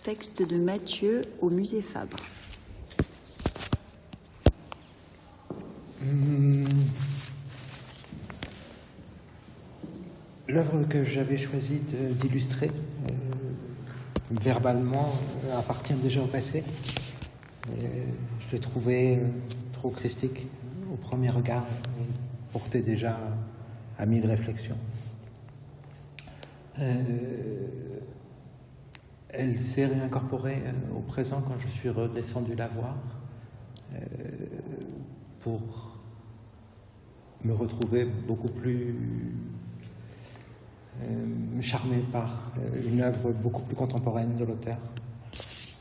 Texte de Mathieu au musée Fabre. L'œuvre que j'avais choisi d'illustrer verbalement appartient déjà au passé. Je l'ai trouvé trop christique au premier regard et portait déjà à 1000 réflexions. Elle s'est réincorporée au présent quand je suis redescendu la voir pour me retrouver beaucoup plus charmé par une œuvre beaucoup plus contemporaine de l'auteur,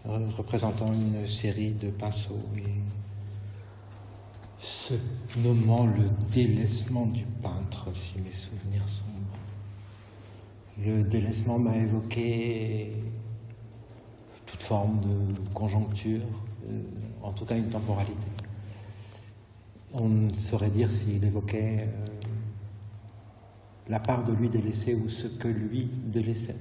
représentant une série de pinceaux et se nommant le délaissement du peintre, si mes souvenirs sont bons. Le délaissement m'a évoqué toute forme de conjoncture, en tout cas une temporalité. On ne saurait dire s'il évoquait la part de lui délaissée ou ce que lui délaissait.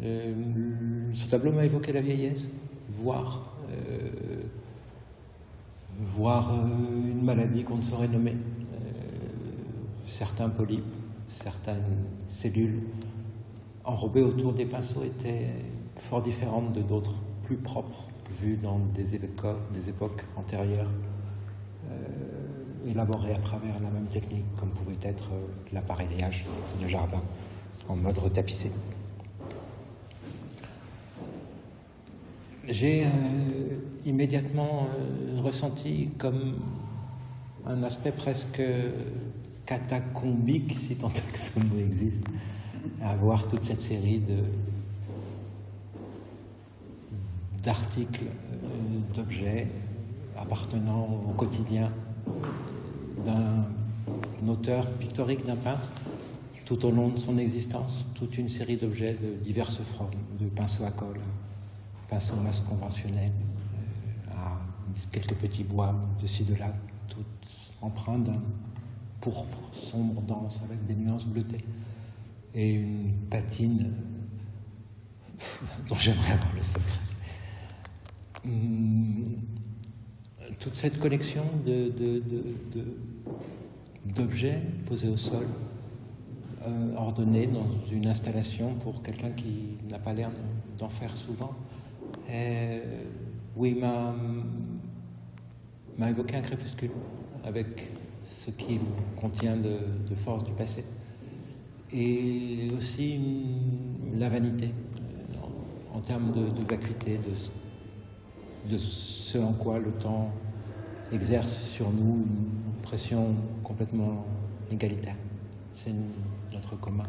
Ce tableau m'a évoqué la vieillesse, voire une maladie qu'on ne saurait nommer. Certains polypes, certaines cellules enrobées autour des pinceaux étaient fort différentes de d'autres plus propres, vues dans des époques antérieures, élaborées à travers la même technique, comme pouvait être l'appareillage de jardin en mode retapissé. J'ai immédiatement ressenti comme un aspect presque catacombique, si tant est que ce mot existe, à voir toute cette série d'articles, d'objets appartenant au quotidien d'un auteur pictorique, d'un peintre, tout au long de son existence, toute une série d'objets de diverses formes, de pinceaux à colle, pinceaux masses conventionnels, à quelques petits bois de ci, de là, toutes empreintes d'un pourpre sombre, dense, avec des nuances bleutées, et une patine dont j'aimerais avoir le secret. Toute cette collection d'objets posés au sol, ordonnés dans une installation pour quelqu'un qui n'a pas l'air d'en faire souvent, oui, m'a évoqué un crépuscule avec ce qu'il contient de force du passé, et aussi la vanité en termes de vacuité, de ce en quoi le temps exerce sur nous une pression complètement égalitaire. C'est notre commun.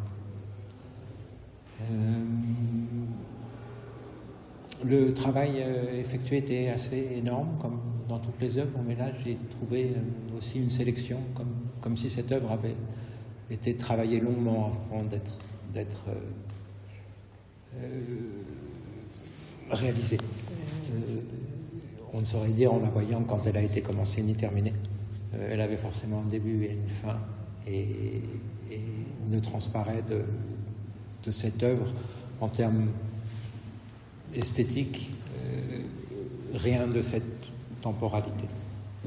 Le travail effectué était assez énorme, comme dans toutes les œuvres, mais là j'ai trouvé aussi une sélection, comme si cette œuvre avait été travaillée longuement avant d'être réalisée. On ne saurait dire en la voyant quand elle a été commencée ni terminée. Elle avait forcément un début et une fin, et ne transparaît de cette œuvre en termes esthétiques rien de cette temporalité.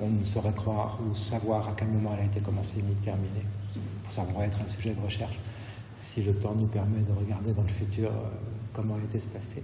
On ne saurait croire ou savoir à quel moment elle a été commencée ni terminée. Ça pourrait être un sujet de recherche si le temps nous permet de regarder dans le futur comment elle était se passer.